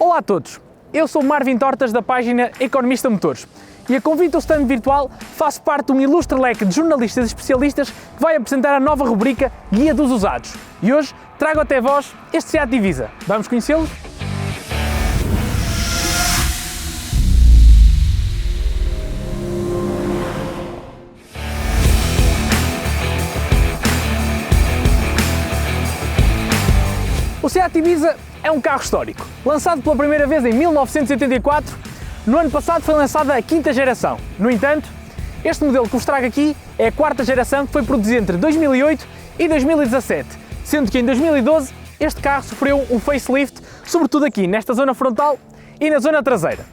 Olá a todos, eu sou Marvin Tortas da página Economista Motores e a convite do stand virtual faço parte de um ilustre leque de jornalistas e especialistas que vai apresentar a nova rubrica Guia dos Usados. E hoje trago até vós este Seat Divisa. Vamos conhecê-lo? O Seat Ibiza é um carro histórico. Lançado pela primeira vez em 1984, no ano passado foi lançada a quinta geração. No entanto, este modelo que vos trago aqui é a quarta geração que foi produzida entre 2008 e 2017, sendo que em 2012 este carro sofreu um facelift, sobretudo aqui nesta zona frontal e na zona traseira.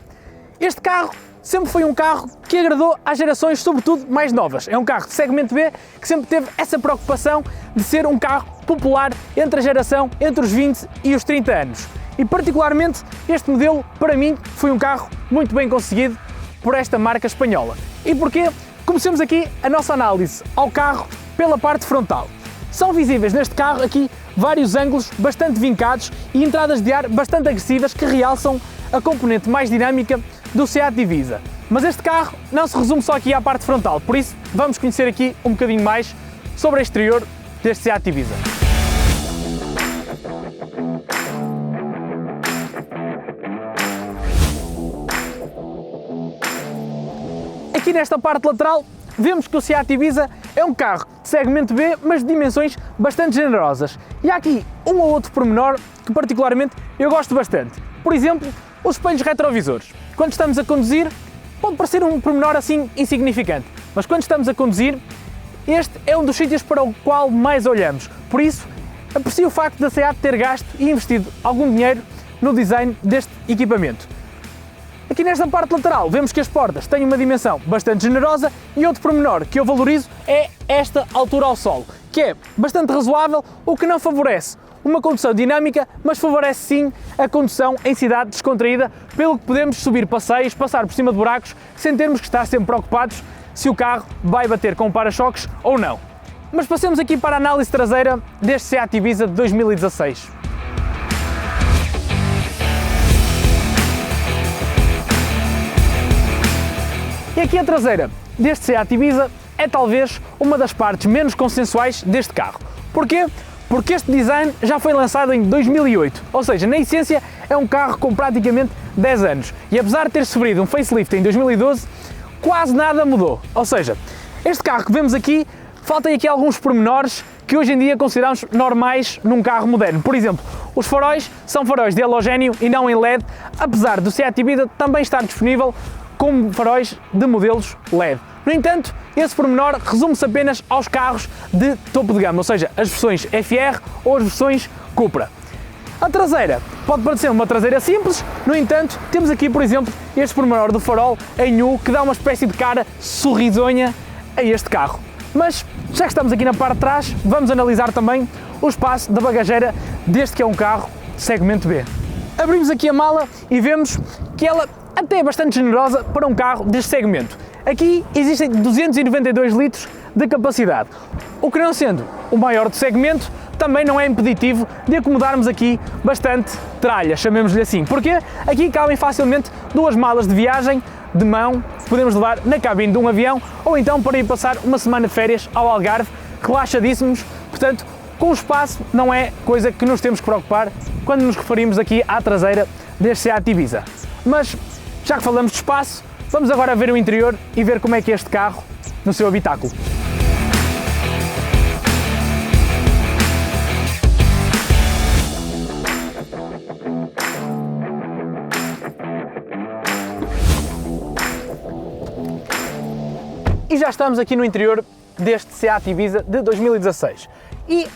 Este carro sempre foi um carro que agradou às gerações, sobretudo mais novas. É um carro de segmento B que sempre teve essa preocupação de ser um carro popular entre a geração entre os 20 e os 30 anos. E particularmente este modelo, para mim, foi um carro muito bem conseguido por esta marca espanhola. E porquê? Comecemos aqui a nossa análise ao carro pela parte frontal. São visíveis neste carro aqui vários ângulos bastante vincados e entradas de ar bastante agressivas que realçam a componente mais dinâmica do Seat Divisa. Mas este carro não se resume só aqui à parte frontal, por isso vamos conhecer aqui um bocadinho mais sobre o exterior deste Seat Divisa. Aqui nesta parte lateral vemos que o Seat Ibiza é um carro de segmento B, mas de dimensões bastante generosas. E há aqui um ou outro pormenor que particularmente eu gosto bastante. Por exemplo, os espelhos retrovisores. Quando estamos a conduzir, pode parecer um pormenor assim insignificante, mas quando estamos a conduzir, este é um dos sítios para o qual mais olhamos. Por isso, aprecio o facto da Seat ter gasto e investido algum dinheiro no design deste equipamento. Aqui nesta parte lateral vemos que as portas têm uma dimensão bastante generosa e outro pormenor que eu valorizo é esta altura ao solo, que é bastante razoável, o que não favorece uma condução dinâmica, mas favorece sim a condução em cidade descontraída, pelo que podemos subir passeios, passar por cima de buracos, sem termos que estar sempre preocupados se o carro vai bater com o para-choques ou não. Mas passemos aqui para a análise traseira deste Seat Ibiza de 2016. E aqui a traseira deste Seat Ibiza é talvez uma das partes menos consensuais deste carro. Porquê? Porque este design já foi lançado em 2008, ou seja, na essência é um carro com praticamente 10 anos. E apesar de ter sofrido um facelift em 2012, quase nada mudou. Ou seja, este carro que vemos aqui, faltam aqui alguns pormenores que hoje em dia consideramos normais num carro moderno. Por exemplo, os faróis são faróis de halogénio e não em LED, apesar do Seat Ibiza também estar disponível como faróis de modelos LED. No entanto, esse pormenor resume-se apenas aos carros de topo de gama, ou seja, as versões FR ou as versões Cupra. A traseira pode parecer uma traseira simples, no entanto, temos aqui, por exemplo, este pormenor do farol em U que dá uma espécie de cara sorrisonha a este carro. Mas, já que estamos aqui na parte de trás, vamos analisar também o espaço da bagageira deste que é um carro de segmento B. Abrimos aqui a mala e vemos que ela até é bastante generosa para um carro deste segmento. Aqui existem 292 litros de capacidade, o que não sendo o maior do segmento, também não é impeditivo de acomodarmos aqui bastante tralha, chamemos-lhe assim. Porque aqui cabem facilmente duas malas de viagem de mão que podemos levar na cabine de um avião ou então para ir passar uma semana de férias ao Algarve, relaxadíssimos. Portanto, com o espaço não é coisa que nos temos que preocupar quando nos referimos aqui à traseira deste Seat Ibiza. Mas, já que falamos de espaço, vamos agora ver o interior e ver como é que é este carro no seu habitáculo. E já estamos aqui no interior deste Seat Ibiza de 2016. E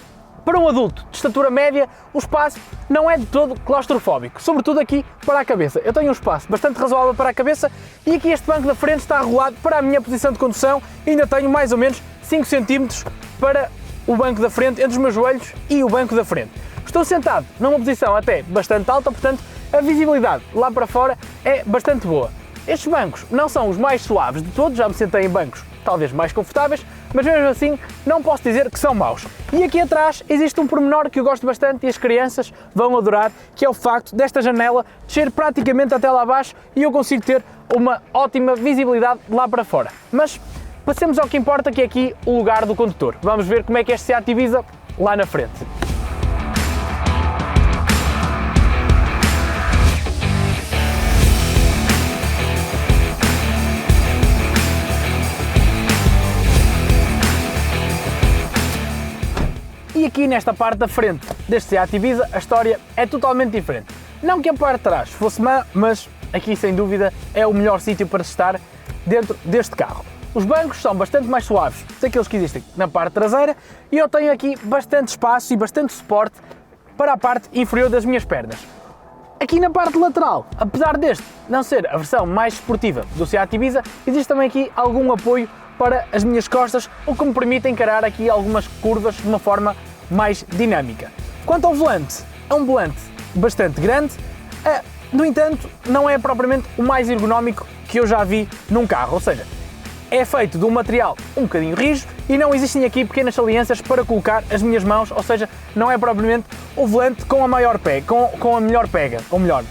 para um adulto de estatura média, o espaço não é de todo claustrofóbico, sobretudo aqui para a cabeça. Eu tenho um espaço bastante razoável para a cabeça e aqui este banco da frente está regulado para a minha posição de condução e ainda tenho mais ou menos 5 cm para o banco da frente, entre os meus joelhos e o banco da frente. Estou sentado numa posição até bastante alta, portanto a visibilidade lá para fora é bastante boa. Estes bancos não são os mais suaves de todos, já me sentei em bancos talvez mais confortáveis, mas mesmo assim não posso dizer que são maus. E aqui atrás existe um pormenor que eu gosto bastante e as crianças vão adorar, que é o facto desta janela descer praticamente até lá abaixo e eu consigo ter uma ótima visibilidade lá para fora. Mas passemos ao que importa, que é aqui o lugar do condutor. Vamos ver como é que este Seat Ibiza lá na frente. E aqui nesta parte da frente deste Seat Ibiza a história é totalmente diferente. Não que a parte de trás fosse má, mas aqui sem dúvida é o melhor sítio para estar dentro deste carro. Os bancos são bastante mais suaves daqueles que existem na parte traseira e eu tenho aqui bastante espaço e bastante suporte para a parte inferior das minhas pernas. Aqui na parte lateral, apesar deste não ser a versão mais esportiva do Seat Ibiza, existe também aqui algum apoio para as minhas costas, o que me permite encarar aqui algumas curvas de uma forma mais dinâmica. Quanto ao volante, é um volante bastante grande, no entanto não é propriamente o mais ergonómico que eu já vi num carro, ou seja, é feito de um material um bocadinho rígido e não existem aqui pequenas saliências para colocar as minhas mãos, ou seja, não é propriamente o volante com a maior pega, com a melhor pega, ou melhor.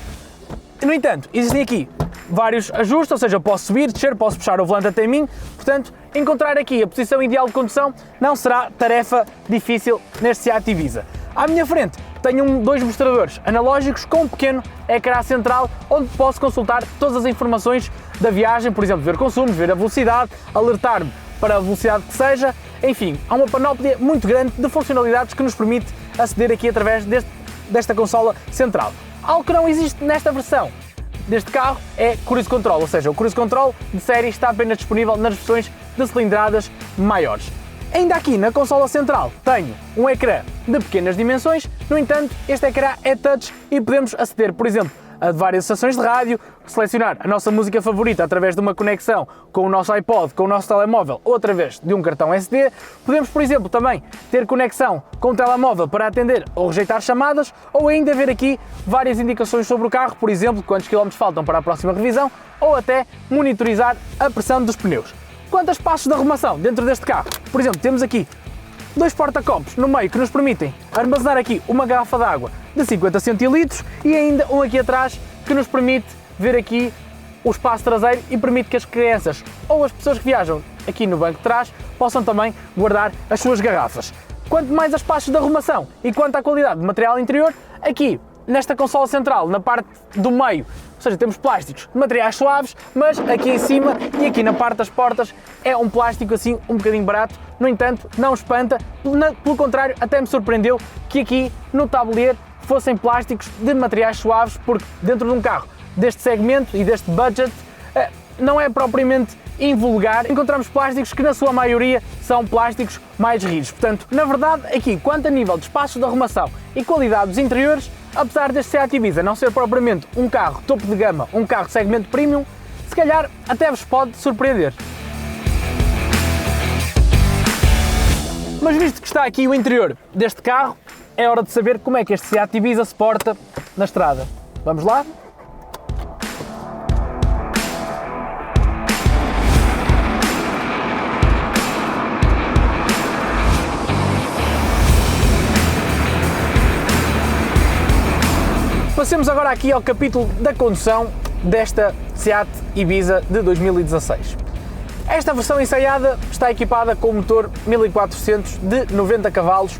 No entanto, existem aqui vários ajustes, ou seja, eu posso subir, descer, posso puxar o volante até mim, portanto, encontrar aqui a posição ideal de condução não será tarefa difícil neste Seat Ibiza. À minha frente tenho dois mostradores analógicos com um pequeno ecrã central onde posso consultar todas as informações da viagem, por exemplo, ver consumos, ver a velocidade, alertar-me para a velocidade que seja, enfim, há uma panóplia muito grande de funcionalidades que nos permite aceder aqui através desta consola central. Algo que não existe nesta versão deste carro é Cruise Control, ou seja, o Cruise Control de série está apenas disponível nas versões de cilindradas maiores. Ainda aqui na consola central tenho um ecrã de pequenas dimensões, no entanto este ecrã é touch e podemos aceder, por exemplo, a várias estações de rádio, selecionar a nossa música favorita através de uma conexão com o nosso iPod, com o nosso telemóvel ou através de um cartão SD. Podemos, por exemplo, também ter conexão com o telemóvel para atender ou rejeitar chamadas ou ainda ver aqui várias indicações sobre o carro, por exemplo, quantos quilómetros faltam para a próxima revisão ou até monitorizar a pressão dos pneus. Quanto a espaços de arrumação dentro deste carro, por exemplo, temos aqui dois porta-copos no meio que nos permitem armazenar aqui uma garrafa de água de 50 centilitros e ainda um aqui atrás que nos permite ver aqui o espaço traseiro e permite que as crianças ou as pessoas que viajam aqui no banco de trás possam também guardar as suas garrafas. Quanto mais a espaços de arrumação e quanto à qualidade do material interior, aqui nesta consola central, na parte do meio, ou seja, temos plásticos de materiais suaves, mas aqui em cima e aqui na parte das portas é um plástico assim um bocadinho barato, no entanto não espanta, pelo contrário até me surpreendeu que aqui no tabuleiro fossem plásticos de materiais suaves, porque dentro de um carro deste segmento e deste budget não é propriamente invulgar, encontramos plásticos que na sua maioria são plásticos mais rígidos. Portanto, na verdade, aqui, quanto a nível de espaços de arrumação e qualidade dos interiores, apesar deste Seat Ibiza não ser propriamente um carro topo de gama, um carro de segmento premium, se calhar até vos pode surpreender. Mas visto que está aqui o interior deste carro, é hora de saber como é que este Seat Ibiza se porta na estrada. Vamos lá? Passemos agora aqui ao capítulo da condução desta Seat Ibiza de 2016. Esta versão ensaiada está equipada com um motor 1400 de 90 cavalos,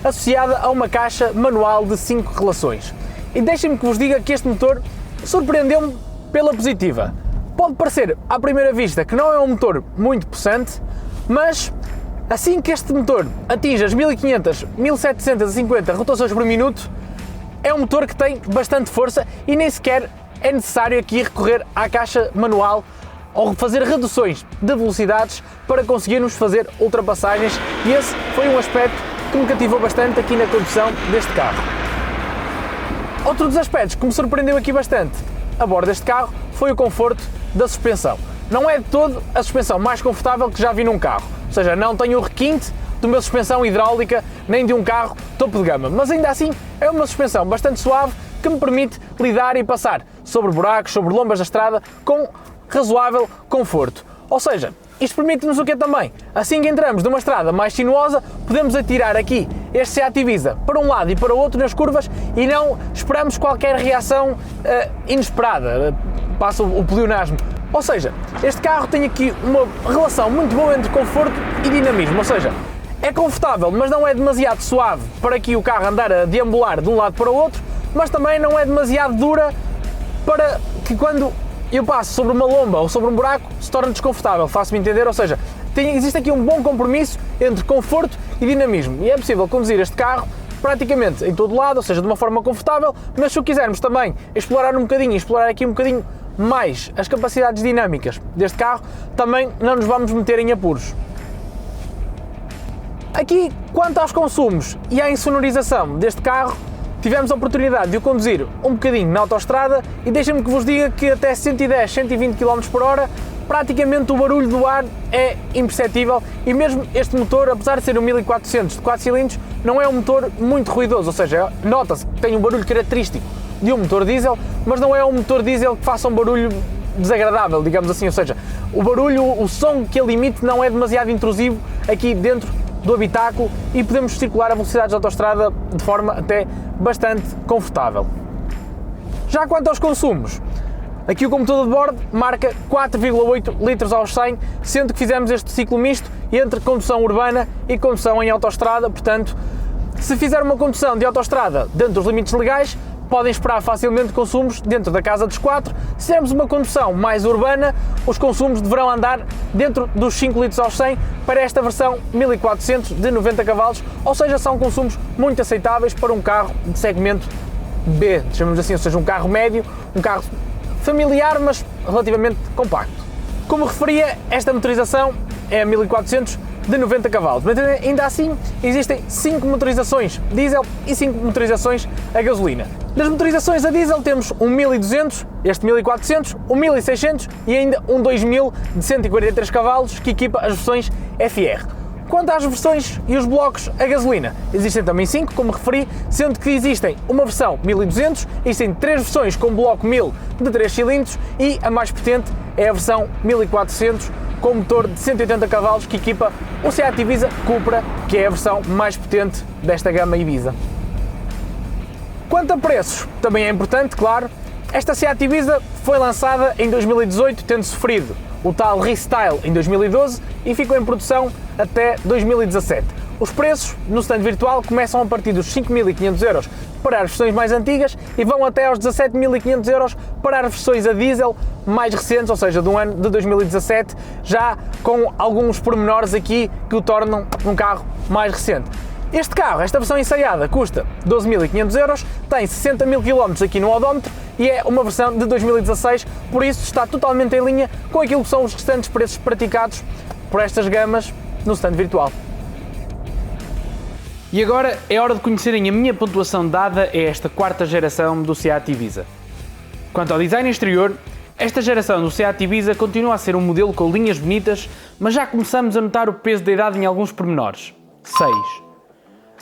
associada a uma caixa manual de 5 relações. E deixem-me que vos diga que este motor surpreendeu-me pela positiva. Pode parecer à primeira vista que não é um motor muito possante, mas assim que este motor atinge as 1500, 1750 rotações por minuto, é um motor que tem bastante força e nem sequer é necessário aqui recorrer à caixa manual ou fazer reduções de velocidades para conseguirmos fazer ultrapassagens, e esse foi um aspecto que me cativou bastante aqui na condução deste carro. Outro dos aspectos que me surpreendeu aqui bastante a bordo deste carro foi o conforto da suspensão. Não é de todo a suspensão mais confortável que já vi num carro, ou seja, não tenho o requinte de uma suspensão hidráulica nem de um carro topo de gama, mas ainda assim é uma suspensão bastante suave que me permite lidar e passar sobre buracos, sobre lombas da estrada com razoável conforto. Ou seja, isto permite-nos o quê também? Assim que entramos numa estrada mais sinuosa, podemos atirar aqui este Seat Ibiza para um lado e para o outro nas curvas e não esperamos qualquer reação inesperada, passa o pleonasmo. Ou seja, este carro tem aqui uma relação muito boa entre conforto e dinamismo, ou seja, é confortável, mas não é demasiado suave para aqui o carro andar a deambular de um lado para o outro, mas também não é demasiado dura para que quando eu passo sobre uma lomba ou sobre um buraco se torne desconfortável, faço-me entender, ou seja, existe aqui um bom compromisso entre conforto e dinamismo e é possível conduzir este carro praticamente em todo lado, ou seja, de uma forma confortável, mas se o quisermos também explorar um bocadinho, explorar aqui um bocadinho mais as capacidades dinâmicas deste carro, também não nos vamos meter em apuros. Aqui, quanto aos consumos e à insonorização deste carro, tivemos a oportunidade de o conduzir um bocadinho na autoestrada e deixem-me que vos diga que até 110, 120 km/h praticamente o barulho do ar é imperceptível e mesmo este motor, apesar de ser um 1400 de 4 cilindros, não é um motor muito ruidoso, ou seja, nota-se que tem um barulho característico de um motor diesel, mas não é um motor diesel que faça um barulho desagradável, digamos assim, ou seja, o barulho, o som que ele emite não é demasiado intrusivo aqui dentro do habitáculo e podemos circular a velocidades de autoestrada de forma até bastante confortável. Já quanto aos consumos, aqui o computador de bordo marca 4,8 litros aos 100, sendo que fizemos este ciclo misto entre condução urbana e condução em autoestrada, portanto, se fizer uma condução de autoestrada dentro dos limites legais, podem esperar facilmente consumos dentro da casa dos 4. Se fizermos uma condução mais urbana, os consumos deverão andar dentro dos 5 litros aos 100 para esta versão 1400 de 90 cavalos, ou seja, são consumos muito aceitáveis para um carro de segmento B, chamamos assim, ou seja, um carro médio, um carro familiar, mas relativamente compacto. Como referia, esta motorização é a 1400 de 90 cavalos, mas ainda assim existem 5 motorizações diesel e 5 motorizações a gasolina. Das motorizações a diesel temos um 1200, este 1400, um 1600 e ainda um 2000 de 143 cavalos que equipa as versões FR. Quanto às versões e os blocos a gasolina, existem também 5, como referi, sendo que existem uma versão 1200, existem 3 versões com bloco 1000 de 3 cilindros e a mais potente é a versão 1400 com motor de 180 cavalos que equipa o Seat Ibiza Cupra, que é a versão mais potente desta gama Ibiza. Quanto a preços, também é importante, claro, esta Seat Ibiza foi lançada em 2018, tendo sofrido o tal restyle em 2012 e ficou em produção até 2017. Os preços no stand virtual começam a partir dos 5.500 euros para as versões mais antigas e vão até aos 17.500 euros para as versões a diesel mais recentes, ou seja, do ano de 2017, já com alguns pormenores aqui que o tornam um carro mais recente. Este carro, esta versão ensaiada, custa 12.500 euros, tem 60.000 km aqui no odómetro e é uma versão de 2016, por isso está totalmente em linha com aquilo que são os restantes preços praticados por estas gamas no stand virtual. E agora é hora de conhecerem a minha pontuação dada a esta quarta geração do Seat Ibiza. Quanto ao design exterior, esta geração do Seat Ibiza continua a ser um modelo com linhas bonitas, mas já começamos a notar o peso da idade em alguns pormenores. 6.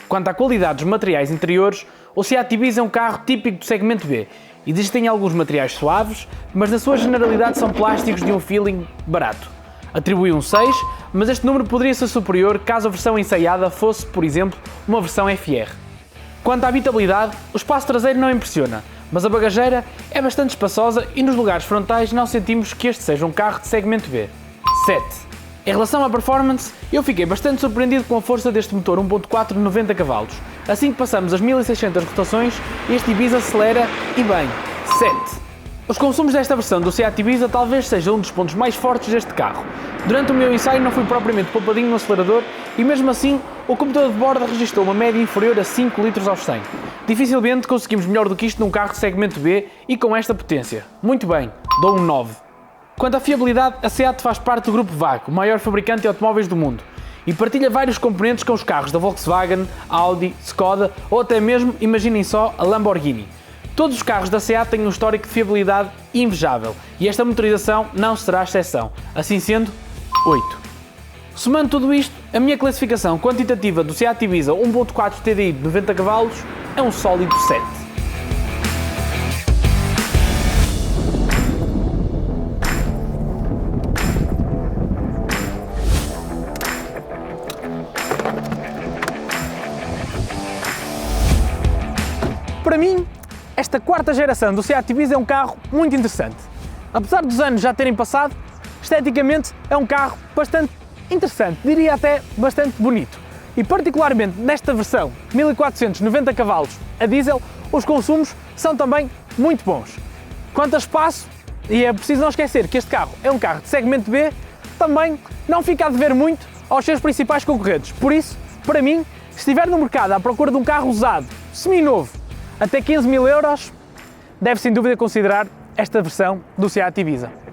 Quanto à qualidade dos materiais interiores, o Seat Ibiza é um carro típico do segmento B. Existem alguns materiais suaves, mas na sua generalidade são plásticos de um feeling barato. Atribui um 6, mas este número poderia ser superior caso a versão ensaiada fosse, por exemplo, uma versão FR. Quanto à habitabilidade, o espaço traseiro não impressiona, mas a bagageira é bastante espaçosa e nos lugares frontais não sentimos que este seja um carro de segmento B. 7. Em relação à performance, eu fiquei bastante surpreendido com a força deste motor 1.4 de 90 cavalos. Assim que passamos as 1600 rotações, este Ibiza acelera e bem. 7. Os consumos desta versão do Seat Ibiza talvez seja um dos pontos mais fortes deste carro. Durante o meu ensaio não fui propriamente poupadinho no acelerador e mesmo assim o computador de bordo registrou uma média inferior a 5 litros aos 100. Dificilmente conseguimos melhor do que isto num carro de segmento B e com esta potência. Muito bem, dou um 9. Quanto à fiabilidade, a Seat faz parte do grupo VAG, o maior fabricante de automóveis do mundo, e partilha vários componentes com os carros da Volkswagen, Audi, Skoda ou até mesmo, imaginem só, a Lamborghini. Todos os carros da Seat têm um histórico de fiabilidade invejável e esta motorização não será exceção. Assim sendo, 8. Somando tudo isto, a minha classificação quantitativa do Seat Ibiza 1.4 TDI de 90 cavalos é um sólido 7. esta quarta geração do Seat Ibiza é um carro muito interessante. Apesar dos anos já terem passado, esteticamente é um carro bastante interessante, diria até bastante bonito. E particularmente nesta versão 1490 cavalos a diesel, os consumos são também muito bons. Quanto a espaço, e é preciso não esquecer que este carro é um carro de segmento B, também não fica a dever muito aos seus principais concorrentes. Por isso, para mim, se estiver no mercado à procura de um carro usado, seminovo, até 15 mil euros, deve sem dúvida considerar esta versão do Seat Ibiza.